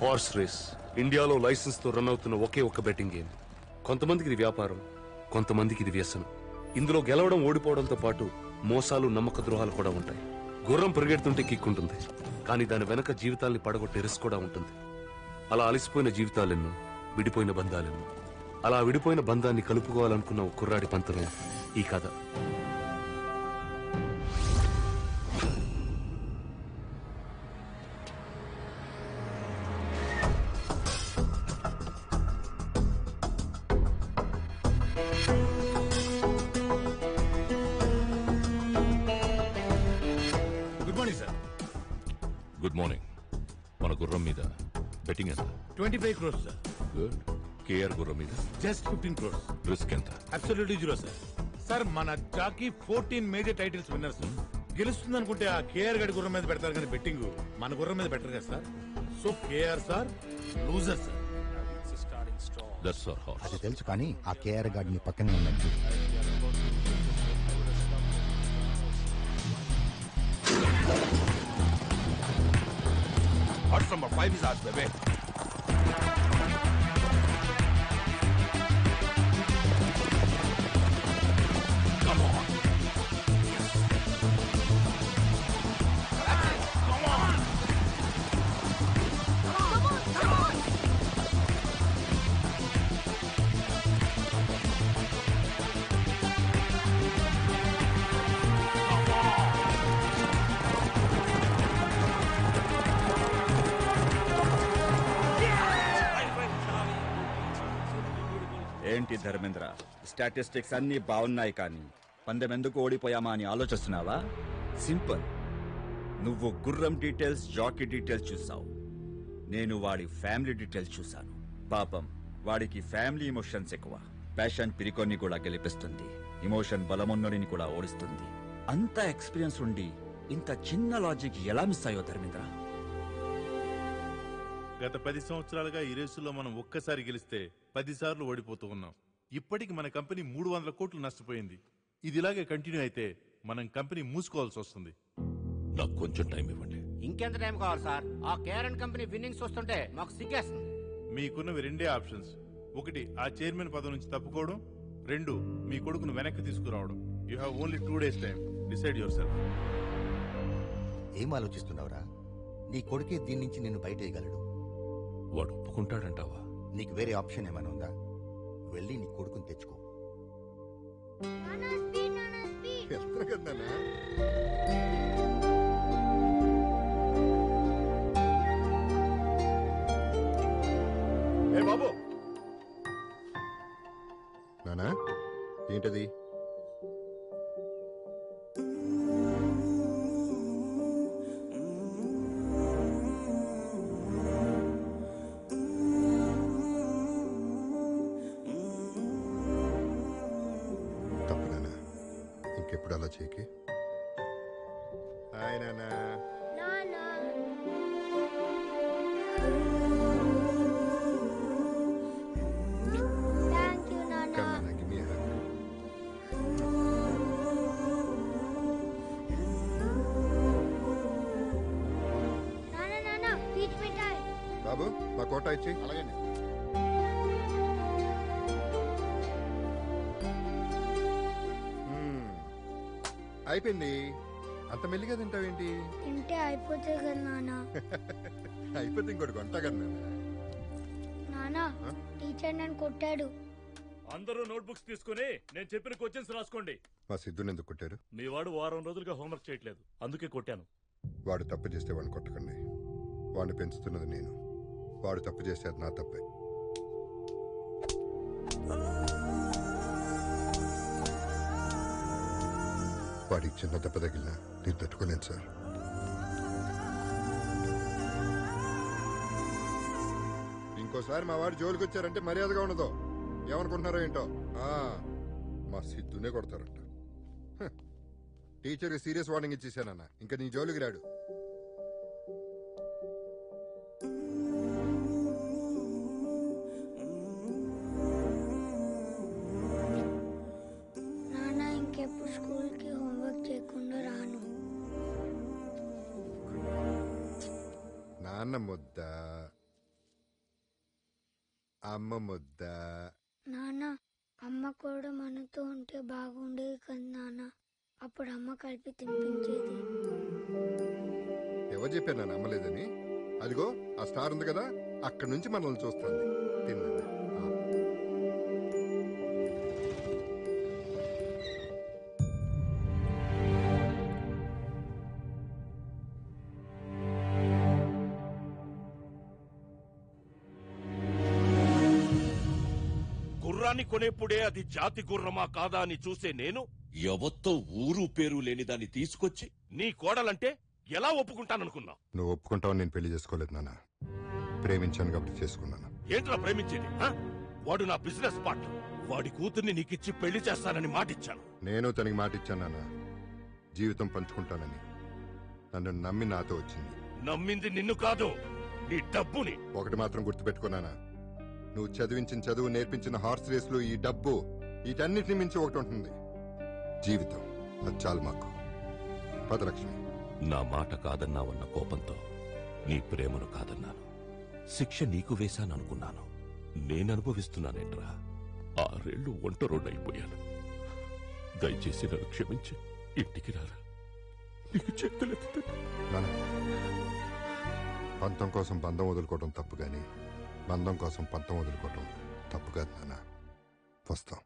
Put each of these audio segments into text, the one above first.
Horse race ఇండియాలో licence తో run అవుతున్న ఒకే ఒక్క బెట్టింగ్ గేమ్. కొంతమందికి ఇది వ్యాపారం, కొంతమందికి ఇది వ్యసనం. ఇందులో గెలవడం ఓడిపోవడంతో పాటు మోసాలు నమ్మక ద్రోహాలు కూడా ఉంటాయి. గుర్రం పరిగెడుతుంటే కిక్కుంటుంది, కానీ దాని వెనక జీవితాల్ని పడగొట్టే రిస్క్ కూడా ఉంటుంది. అలా అలసిపోయిన జీవితాలెన్నో, విడిపోయిన బంధాలెన్నో. అలా విడిపోయిన బంధాన్ని కలుపుకోవాలనుకున్న ఒక కుర్రాడి పంతమే ఈ కథ. Good morning. మన గుర్రం మీద బెట్టింగ్ ఎంత? 25 crores సార్. గుడ్. కేఆర్ గుర్రం మీద జస్ట్ 15 crores. రిస్క్ ఎంత? Absolutely zero sir. సార్ మన jockey 14 major titles winner sir. గెలుస్తుంది అనుకుంటే ఆ కేఆర్ గడి గుర్రం మీద పెడతారు కానీ బెట్టింగ్ మన గుర్రం మీద పెట్టరు కదా sir. So KR sir loser sir. That's our horse. అది తెలుసు, కానీ ఆ కేఆర్ గార్డ్ ని పక్కనే ఉన్నట్టు. Horse number 5 is ours, baby. Come on. Come on. Come on. ఏంటి ధర్మేంద్ర, స్టాటిస్టిక్స్ అన్ని బాగున్నాయి కానీ పందెం ఎందుకు ఓడిపోయామా అని ఆలోచిస్తున్నావా? సింపుల్. నువ్వు గుర్రం డీటెయిల్స్, జాకీ డీటెయిల్స్ చూసావు, నేను వాడి ఫ్యామిలీ డీటెయిల్స్ చూశాను. పాపం వాడికి ఫ్యామిలీ ఎమోషన్స్ ఎక్కువ. ప్యాషన్ పిరికొన్ని కూడా గెలిపిస్తుంది, ఎమోషన్ బలమున్నడిని కూడా ఓడిస్తుంది. అంత ఎక్స్పీరియన్స్ ఉండి ఇంత చిన్న లాజిక్ ఎలా మిస్ అయ్యో ధర్మేంద్ర? గత 10 సంవత్సరాలుగా ఈ రేసులో మనం ఒక్కసారి గెలిస్తే 10 సార్లు ఓడిపోతూ ఉన్నాం. ఇప్పటికి మన కంపెనీ 300 కోట్లు నష్టపోయింది. ఇది ఇలాగే కంటిన్యూ అయితే మనం కంపెనీ మూసుకోవాల్సి వస్తుంది. నాకు కొంచెం టైం ఇవ్వండి. ఇంకెంత టైం కావాలి సార్? ఆ కేఆర్ కంపెనీ విన్నింగ్స్ వస్తుంటే మాకు సిగ్గేస్తుంది. మీకున్నవి రెండే ఆప్షన్స్. ఒకటి ఆ చైర్మన్ పదవి నుంచి తప్పుకోవడం, 2 మీ కొడుకును వెనక్కి తీసుకురావడం. You have only 2 days time. Decide your self. ఏం ఆలోచిస్తున్నావురా? నీ కొడుకే దీని నుంచి నిన్ను బయటేయగలడు. వాడు ఒప్పుకుంటాడంటావా? నీకు వేరే ఆప్షన్ ఏమైనా ఉందా? వెళ్ళి నీ కొడుకుని తెచ్చుకో. ఏ బాబు, నానా ఏంటది? తప్పు నానా, ఇంకెప్పుడు అలా చేయకి. హాయ్ నానా. బాబు మా కోట ఇచ్చి. అలాగే అయిపోయింది. అంత మెల్లిగా తింటావేంటి? తింటే అయిపోతుంది కదా నాన్న. అయిపోతే ఇంకోటి కొంటా కదా నాన్న. టీచర్ నన్ను కొట్టాడు. అందరూ నోట్బుక్స్ తీసుకుని నేను చెప్పిన క్వశ్చన్స్ రాసుకోండి. మా సిద్ధుని ఎందుకు కొట్టారు? మీ వాడు వారం రోజులుగా హోంవర్క్ చేయట్లేదు, అందుకే కొట్టాను. వాడు తప్పు చేస్తే వాడిని కొట్టకండి. వాడిని పెంచుతున్నది నేను. వాడు తప్పు చేస్తే అది నా తప్పే. వాడికి చిన్న దెబ్బ తగిలినా నేను తట్టుకోలేను సార్. ఇంకోసారి మా వాడు జోలికి వచ్చారంటే మర్యాదగా ఉండదు. ఏమనుకుంటున్నారో ఏంటో. మా సిద్ధునే కొడతారంట. టీచర్కి సీరియస్ వార్నింగ్ ఇచ్చేసానన్న, ఇంకా నీ జోలికి రాడు. నాన్న ఇంకెప్పుడు స్కూల్కి హోంవర్క్ చేయకుండా రాను. నాన్న ముద్ద అమ్మ ముద్ద. నాన్న అమ్మ కూడా మనతో ఉంటే బాగుండేది కదా నాన్న. అప్పుడు అమ్మ కలిపి తినిపించేది. ఎవరు చెప్పారు నన్ను అమ్మలేదని? అదిగో ఆ స్టార్ ఉంది కదా, అక్కడి నుంచి మనల్ని చూస్తుంది. తిన్నా. గుర్రాన్ని కొనేప్పుడే అది జాతి గుర్రమా కాదా అని చూసే నేను ఎవత్తో ఊరు పేరు లేని దాన్ని తీసుకొచ్చి నీ కోడలంటే ఎలా ఒప్పుకుంటాననుకున్నా? నువ్వు ఒప్పుకుంటావని నేను పెళ్లి చేసుకోలేదు నాన్న. ప్రేమించాను కాబట్టి చేసుకున్నాను. ఏంట్రా ప్రేమించేది? వాడు నా బిజినెస్ పార్ట్నర్. వాడి కూతుర్ని నీకిచ్చి పెళ్లి చేస్తానని మాటిచ్చాను. నేను తనకి మాట ఇచ్చాను నాన్న, జీవితం పంచుకుంటానని. నన్ను నమ్మి నాతో వచ్చింది. నమ్మింది నిన్ను కాదు, నీ డబ్బుని. ఒకటి మాత్రం గుర్తుపెట్టుకున్నానా, నువ్వు చదివించిన చదువు, నేర్పించిన హార్స్ రేసులు, ఈ డబ్బు, వీటన్నిటిని మించి ఒకటి ఉంటుంది, జీవితం. అది చాలు మాకు. పదలక్ష్మి. నా మాట కాదన్నావన్న కోపంతో నీ ప్రేమను కాదన్నాను. శిక్ష నీకు వేశాననుకున్నాను. నేననుభవిస్తున్నానేట్రా. 6 ఏళ్లు ఒంటరోడైపోయాను. దయచేసి నన్ను క్షమించి ఇంటికి రారా. నీకు చేతులెత్తి. పంతం కోసం బంధం వదులుకోవడం తప్పు గాని, బంధం కోసం పంతం వదులుకోవడం తప్పు కాదు నాన్న. వస్తాం.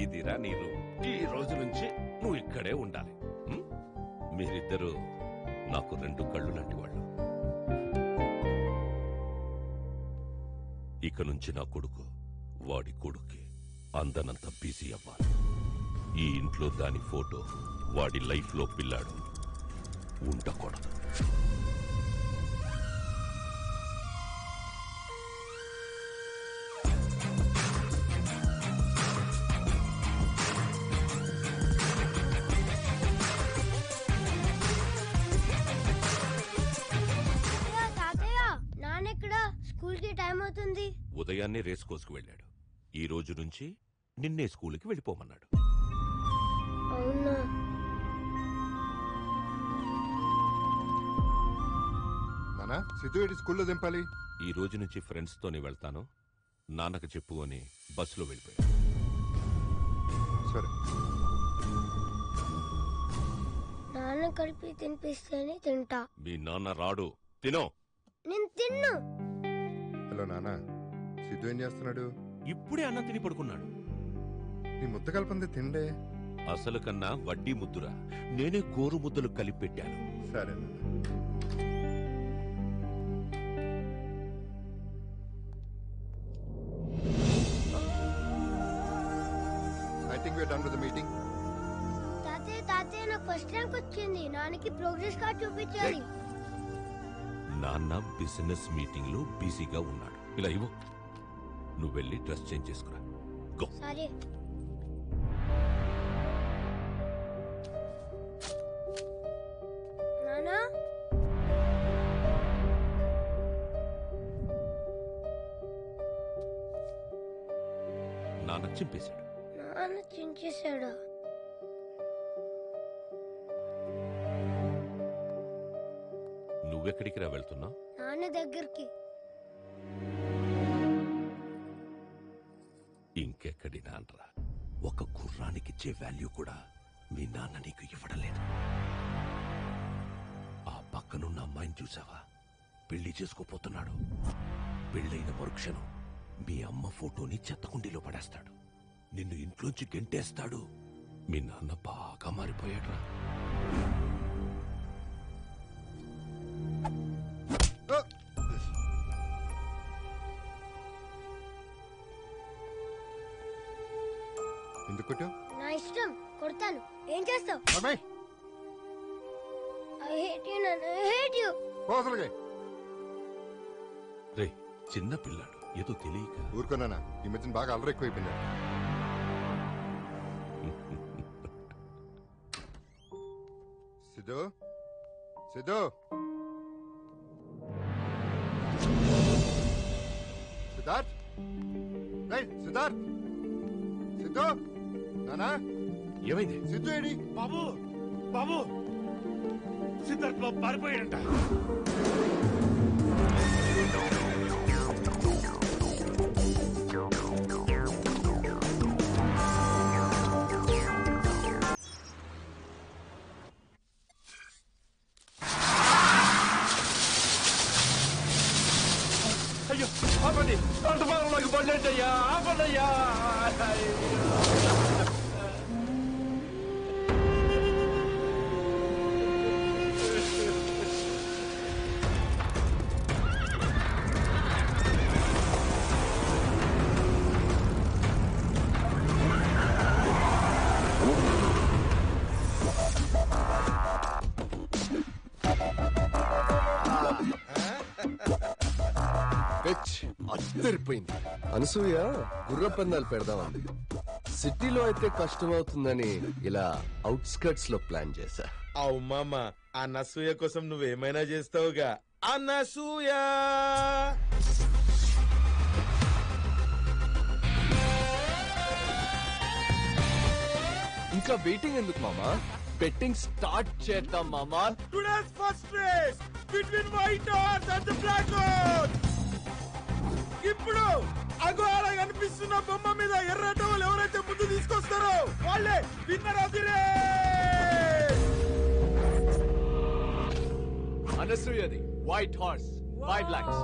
ఇదిరా నీ రూమ్. ఈ రోజు నుంచి నువ్వు ఇక్కడే ఉండాలి. మీరిద్దరూ నాకు 2 కళ్ళు లాంటి వాళ్ళు. ఇక నుంచి నా కొడుకు వాడి కొడుక్కి అందనంత బిజీ అవ్వాలి. ఈ ఇంట్లో దాని ఫోటో, వాడి లైఫ్ లో పిల్లాడు ఉండకూడదు. స్కూల్ కి టైం అవుతుంది. ఉదయాన్నే రేస్ కోసుకు వెళ్ళాడు. ఈ రోజు నుంచి నిన్నే స్కూల్కి వెళ్ళిపోమన్నాడు. అవునా? నానా, సిద్ధు ఏంటి స్కూల్లో దింపాలి? ఈ రోజు నుంచి ఫ్రెండ్స్ తోనే వెళ్తాను, నాన్నకు చెప్పు అని బస్సులో వెళ్ళిపోయాడు. సరే. నాన్న కలిపి తినిపిస్తేనే తింటా. మీ నాన్న రాడు, తినో. నేను తిన్ను. హలో నానా, సిద్ధు ఏం చేస్తున్నాడు? ఇప్పుడే అన్నం తిని పడుకున్నాడు. నీ ముద్ద కలపంది తిండే. అసలు కన్నా వడ్డీ ముద్దురా. నేనే గోరు ముద్దలు కలిపి పెట్టాను. సరే. I think we are done with the meeting. తాతయ్య నాకు ఫస్ట్ ర్యాంక్ వచ్చింది. నాన్నకి ప్రోగ్రెస్ కార్డ్ చూపించాలి. నాన్న బిజినెస్ మీటింగ్ లో బిజీగా ఉన్నాడు. ఇలా ఇవ్వు, నువ్వు వెళ్ళి డ్రెస్ చేంజ్ చేసుకురా. గో. సరే. నానా, నాన్న చింపేశాడు. నాన్న చించేశాడా? నువ్వెక్కడికి రా వెళ్తున్నావు? నాన్న దగ్గరికి. ఇంకెక్కడి నాన్నరా. ఒక గుర్రానికిచ్చే వాల్యూ కూడా మీ నాన్న నీకు ఇవ్వడలేదు. ఆ పక్కనున్న అమ్మాయిని చూసావా? పెళ్లి చేసుకోపోతున్నాడు. పెళ్ళైన మరుక్షణం మీ అమ్మ ఫోటోని చెత్తకుండీలో పడేస్తాడు. నిన్ను ఇంట్లోంచి గెంటేస్తాడు. మీ నాన్న బాగా మారిపోయాడురా. ఎందుకు? నా ఇష్టం, కొడతాను. ఏం చేస్తావు? I hate you, Nana. I hate you. రే, చిన్న పిల్లాడు, ఏదో తెలియక. ఊరుకోనా, ఈ మధ్యన బాగా అల్లరి ఎక్కువైపోయింది. సిద్ధు, సిద్ధు, సిద్ధార్థ్, సిద్ధార్థ్, సిద్ధు, నానా, ఏమైంది? సిద్ధు ఏడి? బాబు, బాబు, సిద్ధార్థ్ బాబు పారిపోయాడంట. ఆపండి అంతమానంలోకి పడలేండి అయ్యా ఆపండి అయ్యా అద్దరిపోయింది. అనసూయ గుర్ర పందాలు పెడదామంది. సిటీలో అయితే కష్టమవుతుందని ఇలా అవుట్స్కర్ట్స్ లో ప్లాన్ చేశా. అవు మామ ఆ నసూయ కోసం నువ్వేమైనా చేస్తావుగా. అనసూయ ఇంకా వెయిటింగ్ ఎందుకు మామా? బెట్టింగ్ స్టార్ట్ చేద్దాం మామా. Today's first race between white horse and the black horse. ఇప్పుడు అగో అలా కనిపిస్తున్న బొమ్మ మీద ఎర్ర టవల్ ఎవరైతే ముందు తీసుకొస్తారో వాళ్ళే విన్నర్ ఆఫ్ ది రేస్. అనసూయది white horse 5 lakhs.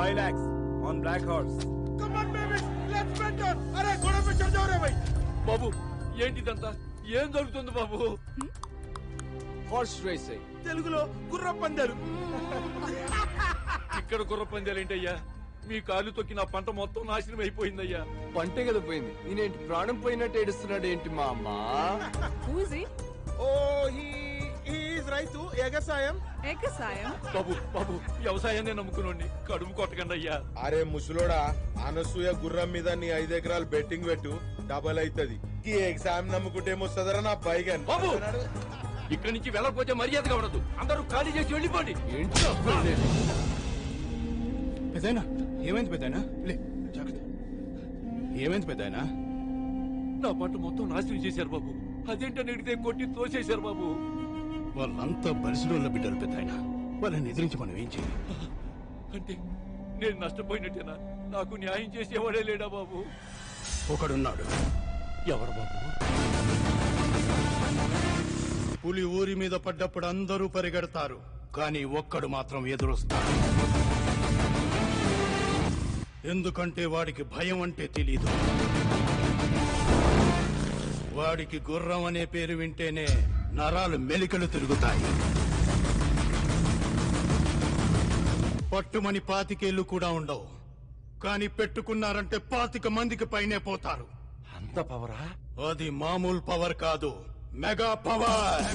5 lakhs on black horse. Come on baby let's bet on. అరే గోడ पे चढ़ जाओ रे भाई. బాబు ఏంటిదంతా ఏం జరుగుతుంది బాబు? హార్స్ రేసింగ్ తెలుగులో గుర్ర పందాలు. ఇక్కడ గుర్ర పందాలు ఏంటయ్యా? మీ కాలు తొక్కి నా పంట మొత్తం నాశనం అయిపోయిందయ్యా. పంటే కదా పోయింది. నేనేంటి ప్రాణం పోయినట్టు ఏడుస్తున్నాడు ఏంటి మా అమ్మ? ఓ హీ ఈజ్ రైతు ఎగసాయం. బాబు బాబు వ్యవసాయాన్ని నమ్ముకునండి, కడుపు కొట్టకండి అయ్యా. అరే ముసలోడా, అనసూయ గుర్రం మీద నీ 5 ఎకరాలు బెట్టింగ్ పెట్టు, డబల్ అవుతుంది. ఈ ఎగ్జామ్ నమ్ముకుంటే ఏమొస్తుందరా నా పైగా. బాబు ఇక్కడి నుంచి వెళ్ళకపోతే మర్యాదగా ఉండదు. అందరూ ఖాళీ చేసి వెళ్ళిపోండి. పెద్దయినా ఏమైంది? పెద్దయినా లే జాగ్రత్త. ఏమైంది పెద్దయినా? నా పంట మొత్తం నాశనం చేశారు బాబు. అదేంటని అడిగితే కొట్టి తోసేశారు బాబు. వాళ్ళంతా బలిసినోళ్ళ బిడ్డలు పెద్దయినా. వాళ్ళని ఎదిరించి మనం ఏం చేయాలి? అంటే నేను నష్టపోయినట్టేనా? నాకు న్యాయం చేసేవాడే లేడా బాబు? ఒకడున్నాడు. ఎవరు బాబు? పులి ఊరి మీద పడ్డప్పుడు అందరూ పరిగెడతారు, కానీ ఒక్కడు మాత్రం ఎదురొస్తాడు. ఎందుకంటే వాడికి భయం అంటే తెలీదు. వాడికి గుర్రం అనే పేరు వింటేనే నరాలు మెలికలు తిరుగుతాయి. పట్టుమని 25 కూడా ఉండవు, కానీ పెట్టుకున్నారంటే 25 మందికి పైనే పోతారు. అంత పవరా? అది మామూలు పవర్ కాదు, మెగా పవర్.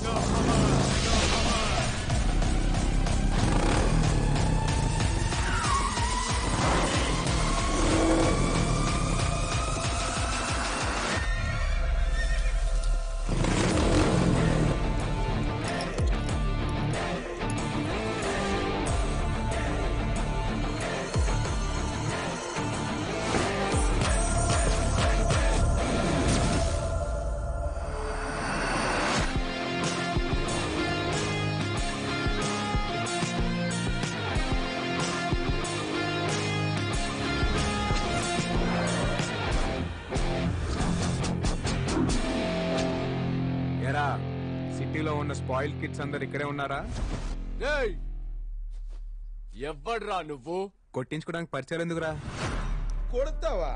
సిటీలో ఉన్న స్పాయిల్ కిడ్స్ అందరు ఇక్కడే ఉన్నారా? ఎవడ్రా నువ్వు? కొట్టించుకోవడానికి పరిచయాలు ఎందుకురా? కొడతావా?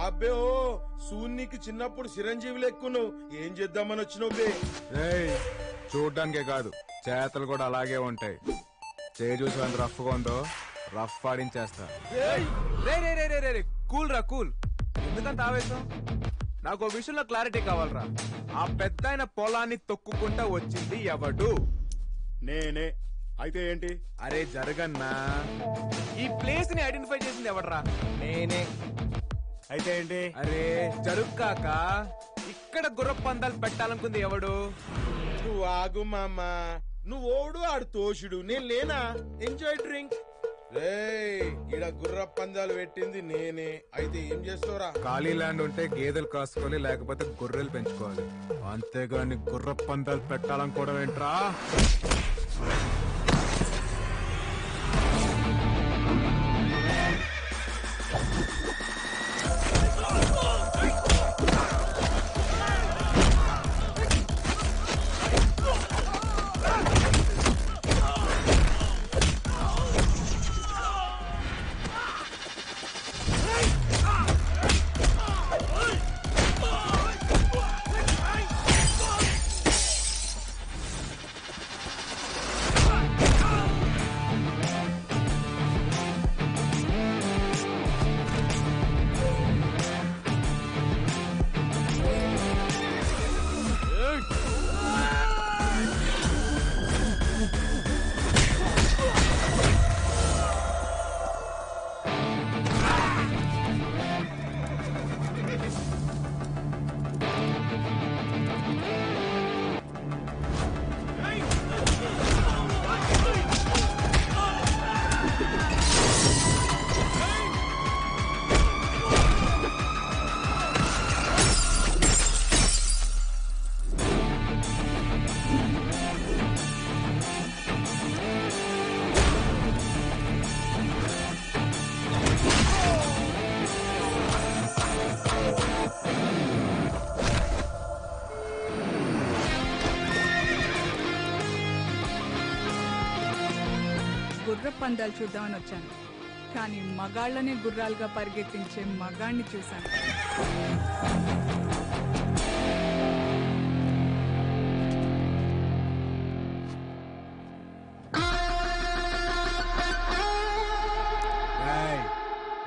అబ్బే ఓ సూన్నికి చిన్నప్పుడు చిరంజీవి లెక్కును. ఏం చేద్దామని వచ్చినావు బే? చూడ్డానికే కాదు, చేతలు కూడా అలాగే ఉంటాయి. చూసి ఎంత రఫ్ గా ఉందో రఫ్ ఆడించేస్తా. కూల్ రా కూల్. ఎందుకంత ఆవేశం? నాకు ఓ విషయంలో క్లారిటీ కావాలరా. ఆ పెద్ద ఆయన పొలాన్ని తొక్కుకుంటా వచ్చింది ఎవడు? నేనే. అయితే ఏంటి? అరే జరగన్నా, ఈ ప్లేస్ ని ఐడెంటిఫై చేసింది ఎవడరా? నేనే. అయితే ఏంటి? అరే జరుగ్గాక ఇక్కడ గుర్ర పందాలు పెట్టాలనుకుంది ఎవడు? నువ్వు ఆగు మామ. నువ్వు ఓడు ఆడు తోషుడు, నేను లేనా? Enjoy drink. ఈడ గుర్ర పందాలు పెట్టింది నేనే. అయితే ఏం చేస్తావురా? ఖాళీ ల్యాండ్ ఉంటే గేదెలు కాసుకోవాలి, లేకపోతే గొర్రెలు పెంచుకోవాలి. అంతేగాని గుర్ర పందాలు పెట్టాలనుకోవడం ఏంట్రా? గుర్ర పందాలు చూద్దామని వచ్చాను, కానీ మగాళ్ళనే గుర్రాలుగా పరిగెత్తించే మగాణ్ణి చూశాను.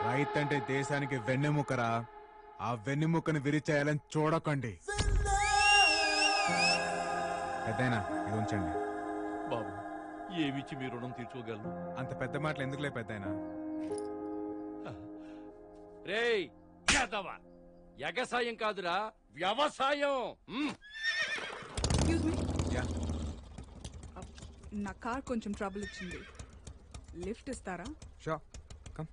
రైతు అంటే దేశానికి వెన్నెముకరా. ఆ వెన్నెముకను విరిచేయాలని చూడకండి. పెద్దయినా ఇది ఉంచండి. బాబు, ఏమిచ్చి మీ రుణం తీర్చుకోగలను? అంత పెద్ద మాటలు ఎందుకులే పెద్దయినా. రేయ్ యాదవా, ఎగసాయం కాదురా వ్యవసాయం. Excuse me. నా కార్ కొంచెం ట్రబుల్ ఇచ్చింది, లిఫ్ట్ ఇస్తారా? Show come.